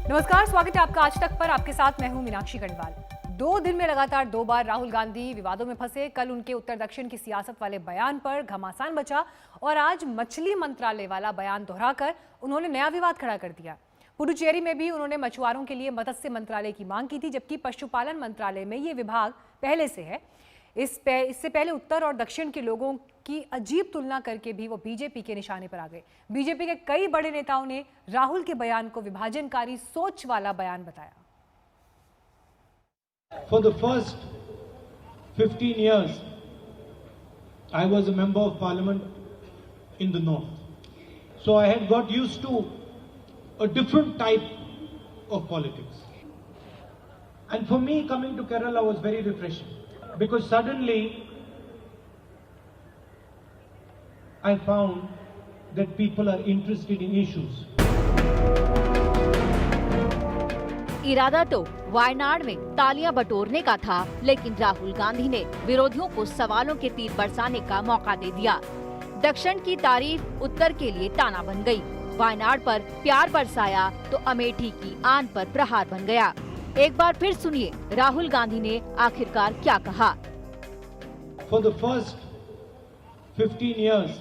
नमस्कार, स्वागत है आपका आज तक पर। आपके साथ मैं हूं मीनाक्षी गढ़वाल। 2 दिन में लगातार 2 बार राहुल गांधी विवादों में फंसे। कल उनके उत्तर दक्षिण की सियासत वाले बयान पर घमासान मचा और आज मछली मंत्रालय वाला बयान दोहराकर उन्होंने नया विवाद खड़ा कर दिया। पुडुचेरी में भी उन्होंने मछुआरों के लिए मत्स्य मंत्रालय की मांग की थी, जबकि पशुपालन मंत्रालय में ये विभाग पहले से है। इससे पहले उत्तर और दक्षिण के लोगों की अजीब तुलना करके भी वो बीजेपी के निशाने पर आ गए। बीजेपी के कई बड़े नेताओं ने राहुल के बयान को विभाजनकारी सोच वाला बयान बताया। For the first 15 years, I was a member of parliament in the north. So I had got used to a different type of politics. And for me, coming to Kerala was very refreshing. Because suddenly, I found that people are interested in issues. इरादा तो वायनाड में तालियां बटोरने का था, लेकिन राहुल गांधी ने विरोधियों को सवालों के तीर बरसाने का मौका दे दिया। दक्षिण की तारीफ उत्तर के लिए ताना बन गई। वायनाड पर प्यार बरसाया तो अमेठी की आन पर प्रहार बन गया। एक बार फिर सुनिए राहुल गांधी ने आखिरकार क्या कहा। For the first 15 years,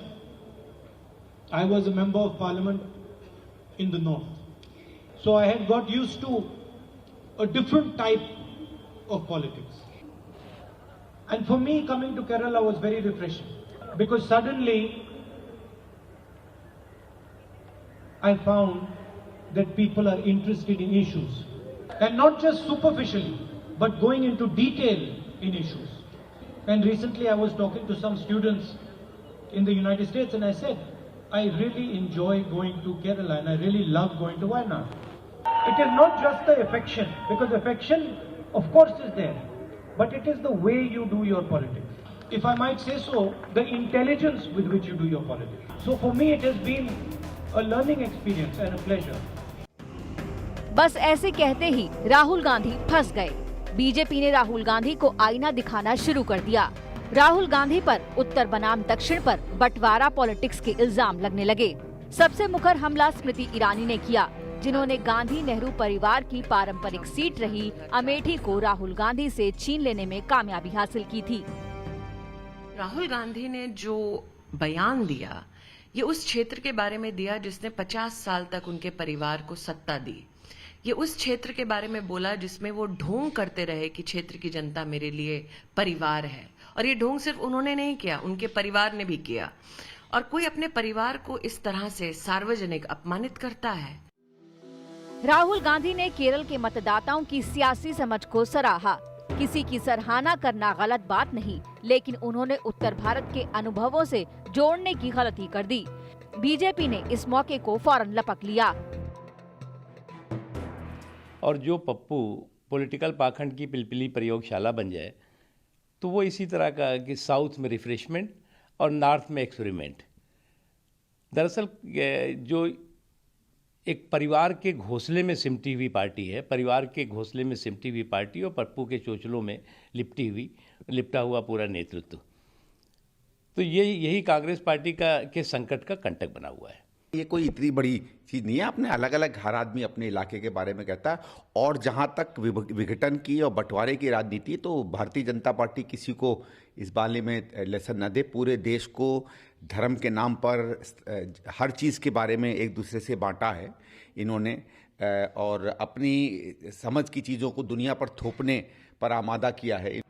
I was a member of parliament in the north. So I had got used to a different type of politics. And for me, coming to Kerala was very refreshing. Because suddenly, I found that people are interested in issues. And not just superficially, but going into detail in issues. And recently I was talking to some students in the United States and I said, I really enjoy going to Kerala and I really love going to Wayanad. It is not just the affection, because affection of course is there, but it is the way you do your politics. If I might say so, the intelligence with which you do your politics. So for me it has been a learning experience and a pleasure. बस ऐसे कहते ही राहुल गांधी फंस गए। BJP ने राहुल गांधी को आईना दिखाना शुरू कर दिया। राहुल गांधी पर उत्तर बनाम दक्षिण पर बंटवारा पॉलिटिक्स के इल्जाम लगने लगे। सबसे मुखर हमला स्मृति ईरानी ने किया, जिन्होंने गांधी नेहरू परिवार की पारंपरिक सीट रही अमेठी को राहुल गांधी से छीन लेने में कामयाबी हासिल की थी। राहुल गांधी ने जो बयान दिया, ये उस क्षेत्र के बारे में दिया जिसने 50 साल तक उनके परिवार को सत्ता दी। ये उस क्षेत्र के बारे में बोला जिसमें वो ढोंग करते रहे कि क्षेत्र की जनता मेरे लिए परिवार है। और ये ढोंग सिर्फ उन्होंने नहीं किया, उनके परिवार ने भी किया। और कोई अपने परिवार को इस तरह से सार्वजनिक अपमानित करता है। राहुल गांधी ने केरल के मतदाताओं की सियासी समझ को सराहा। किसी की सराहना करना गलत बात नहीं, लेकिन उन्होंने उत्तर भारत के अनुभवों से जोड़ने की गलती कर दी। बीजेपी ने इस मौके को फौरन लपक लिया। और जो पप्पू पॉलिटिकल पाखंड की पिलपिली प्रयोगशाला बन जाए, तो वो इसी तरह का कि साउथ में रिफ्रेशमेंट और नॉर्थ में एक्सपेरिमेंट। दरअसल जो एक परिवार के घोंसले में सिमटी हुई पार्टी है, परिवार के घोंसले में सिमटी हुई पार्टी और पप्पू के चोचलों में लिपटा हुआ पूरा नेतृत्व, तो यही कांग्रेस पार्टी के संकट का कंटक बना हुआ है। ये कोई इतनी बड़ी चीज नहीं है। अपने अलग अलग हर आदमी अपने इलाके के बारे में कहता है। और जहां तक विघटन की और बंटवारे की राजनीति, तो भारतीय जनता पार्टी किसी को इस बारे में लेसन न दे। पूरे देश को धर्म के नाम पर हर चीज के बारे में एक दूसरे से बांटा है इन्होंने, और अपनी समझ की चीजों को दुनिया पर थोपने पर आमादा किया है।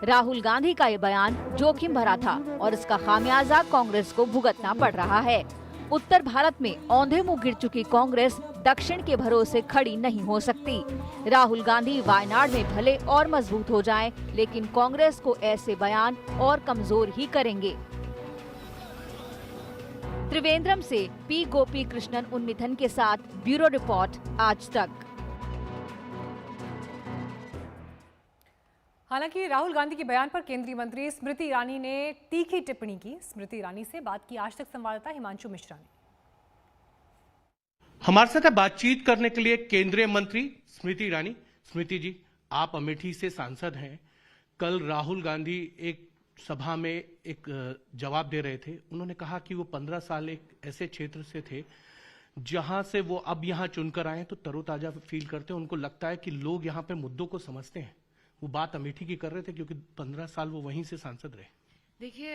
राहुल गांधी का ये बयान जोखिम भरा था और इसका खामियाजा कांग्रेस को भुगतना पड़ रहा है। उत्तर भारत में औंधे मुंह गिर चुकी कांग्रेस दक्षिण के भरोसे खड़ी नहीं हो सकती। राहुल गांधी वायनाड में भले और मजबूत हो जाएं, लेकिन कांग्रेस को ऐसे बयान और कमजोर ही करेंगे। त्रिवेंद्रम से पी गोपी कृष्णन उन्मिथन के साथ ब्यूरो रिपोर्ट आज तक। हालांकि राहुल गांधी के बयान पर केंद्रीय मंत्री स्मृति ईरानी ने तीखी टिप्पणी की। स्मृति ईरानी से बात की आज तक संवाददाता हिमांशु मिश्रा ने। हमारे साथ बातचीत करने के लिए केंद्रीय मंत्री स्मृति ईरानी। स्मृति जी, आप अमेठी से सांसद हैं। कल राहुल गांधी एक सभा में एक जवाब दे रहे थे। उन्होंने कहा कि वो 15 साल एक ऐसे क्षेत्र से थे जहां से वो अब यहां चुनकर आए तो तरोताजा फील करते हैं। उनको लगता है कि लोग यहां पे मुद्दों को समझते हैं। वो बात अमेठी की कर रहे थे क्योंकि 15 साल वो वहीं से सांसद रहे। देखिए,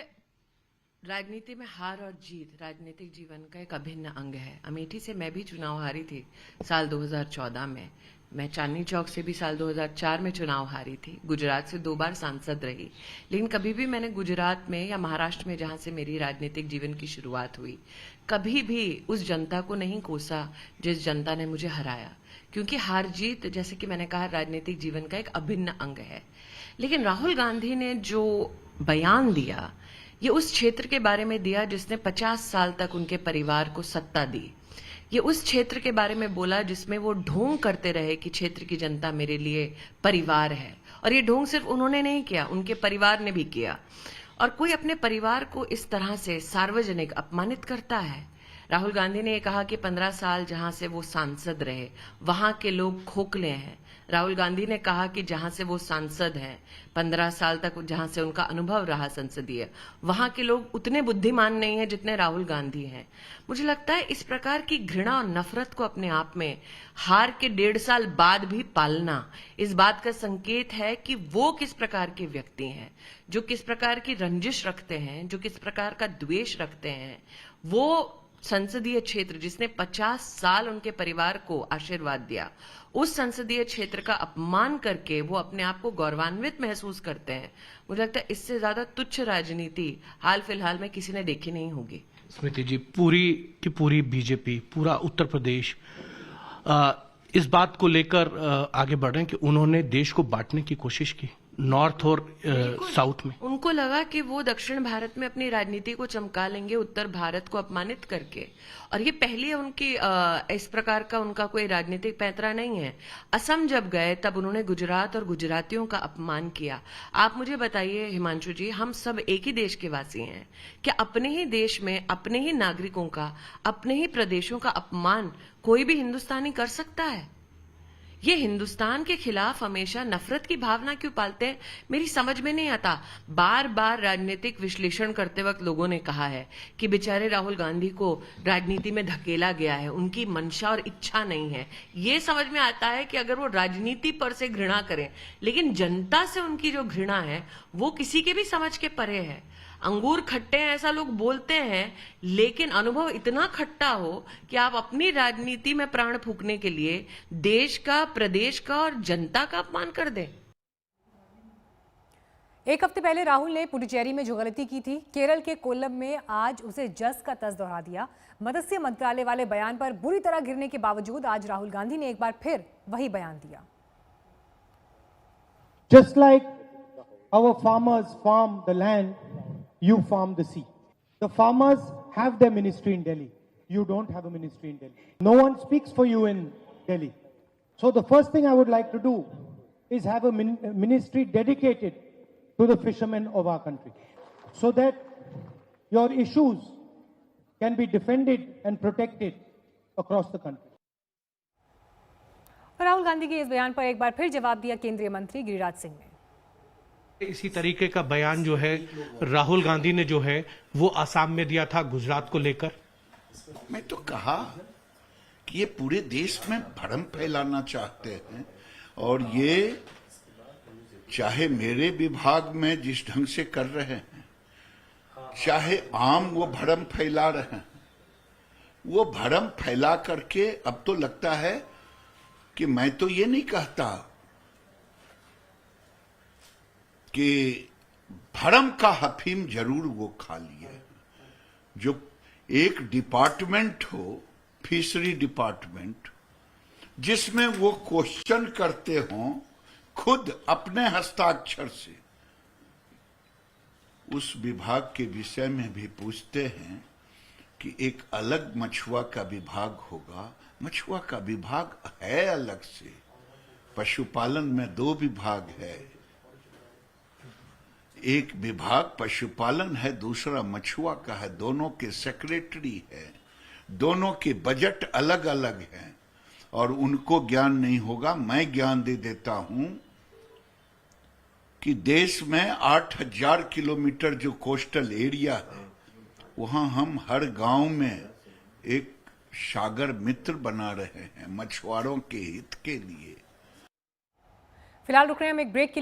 राजनीति में हार और जीत राजनीतिक जीवन का एक अभिन्न अंग है। अमेठी से मैं भी चुनाव हारी थी साल 2014 में। मैं चांदनी चौक से भी साल 2004 में चुनाव हारी थी। गुजरात से 2 बार सांसद रही, लेकिन कभी भी मैंने गुजरात में या महाराष्ट्र में, जहां से मेरी राजनीतिक जीवन की शुरुआत हुई, कभी भी उस जनता को नहीं कोसा जिस जनता ने मुझे हराया। क्योंकि हार जीत, जैसे कि मैंने कहा, राजनीतिक जीवन का एक अभिन्न अंग है। लेकिन राहुल गांधी ने जो बयान दिया, ये उस क्षेत्र के बारे में दिया जिसने 50 साल तक उनके परिवार को सत्ता दी। ये उस क्षेत्र के बारे में बोला जिसमें वो ढोंग करते रहे कि क्षेत्र की जनता मेरे लिए परिवार है। और ये ढोंग सिर्फ उन्होंने नहीं किया, उनके परिवार ने भी किया। और कोई अपने परिवार को इस तरह से सार्वजनिक अपमानित करता है? राहुल गांधी ने कहा कि 15 साल जहां से वो सांसद रहे वहां के लोग खोखले हैं। राहुल गांधी ने कहा कि जहां से वो सांसद हैं, 15 साल तक जहां से उनका अनुभव रहा संसदीय, वहां के लोग उतने बुद्धिमान नहीं हैं जितने राहुल गांधी हैं। मुझे लगता है इस प्रकार की घृणा और नफरत को अपने आप में हार के 1.5 साल बाद भी पालना इस बात का संकेत है कि वो किस प्रकार के व्यक्ति हैं, जो किस प्रकार की रंजिश रखते हैं, जो किस प्रकार का द्वेष रखते हैं। वो संसदीय क्षेत्र जिसने 50 साल उनके परिवार को आशीर्वाद दिया, उस संसदीय क्षेत्र का अपमान करके वो अपने आप को गौरवान्वित महसूस करते हैं। मुझे लगता है इससे ज्यादा तुच्छ राजनीति हाल फिलहाल में किसी ने देखी नहीं होगी। स्मृति जी, पूरी की पूरी बीजेपी, पूरा उत्तर प्रदेश इस बात को लेकर आगे बढ़ रहे हैं कि उन्होंने देश को बांटने की कोशिश की, नॉर्थ और साउथ में। उनको लगा कि वो दक्षिण भारत में अपनी राजनीति को चमका लेंगे, उत्तर भारत को अपमानित करके। और ये पहली उनकी इस प्रकार का उनका कोई राजनीतिक पैंतरा नहीं है। असम जब गए तब उन्होंने गुजरात और गुजरातियों का अपमान किया। आप मुझे बताइए हिमांशु जी, हम सब एक ही देश के वासी हैं, क्या अपने ही देश में अपने ही नागरिकों का, अपने ही प्रदेशों का अपमान कोई भी हिंदुस्तानी कर सकता है? ये हिंदुस्तान के खिलाफ हमेशा नफरत की भावना क्यों पालते हैं, मेरी समझ में नहीं आता। बार बार राजनीतिक विश्लेषण करते वक्त लोगों ने कहा है कि बेचारे राहुल गांधी को राजनीति में धकेला गया है, उनकी मंशा और इच्छा नहीं है। ये समझ में आता है कि अगर वो राजनीति पर से घृणा करें, लेकिन जनता से उनकी जो घृणा है वो किसी के भी समझ के परे है। अंगूर खट्टे हैं ऐसा लोग बोलते हैं, लेकिन अनुभव इतना खट्टा हो कि आप अपनी राजनीति में प्राण फूंकने के लिए देश का, प्रदेश का और जनता का अपमान कर दें। एक हफ्ते पहले राहुल ने पुडुचेरी में जो गलती की थी, केरल के कोल्लम में आज उसे जस का तस दोहरा दिया। मत्स्य मंत्रालय वाले बयान पर बुरी तरह गिरने के बावजूद आज राहुल गांधी ने एक बार फिर वही बयान दिया। Just like our farmers farm the land, you farm the sea. The farmers have their ministry in Delhi. You don't have a ministry in Delhi. No one speaks for you in Delhi. So the first thing I would like to do is have a ministry dedicated to the fishermen of our country, so that your issues can be defended and protected across the country. Rahul Gandhi के इस बयान पर एक बार फिर जवाब दिया केंद्रीय मंत्री गिरिराज सिंह ने। इसी तरीके का बयान जो है राहुल गांधी ने जो है वो असम में दिया था गुजरात को लेकर। मैं तो कहा कि ये पूरे देश में भ्रम फैलाना चाहते हैं, और ये चाहे मेरे विभाग में जिस ढंग से कर रहे हैं, चाहे आम वो भ्रम फैला रहे हैं, वो भ्रम फैला करके अब तो लगता है कि मैं तो ये नहीं कहता कि भरम का हफीम जरूर वो खा लिए। जो एक डिपार्टमेंट हो, फिशरी डिपार्टमेंट, जिसमें वो क्वेश्चन करते हों खुद अपने हस्ताक्षर से, उस विभाग के विषय में भी पूछते हैं कि एक अलग मछुआ का विभाग होगा। मछुआ का विभाग है अलग से, पशुपालन में 2 विभाग है, एक विभाग पशुपालन है, दूसरा मछुआ का है, दोनों के सेक्रेटरी है, दोनों के बजट अलग अलग हैं, और उनको ज्ञान नहीं होगा। मैं ज्ञान दे देता हूं कि देश में 8000 किलोमीटर जो कोस्टल एरिया है, वहां हम हर गांव में एक सागर मित्र बना रहे हैं मछुआरों के हित के लिए। फिलहाल रुक रहे हैं हम एक ब्रेक के लिए।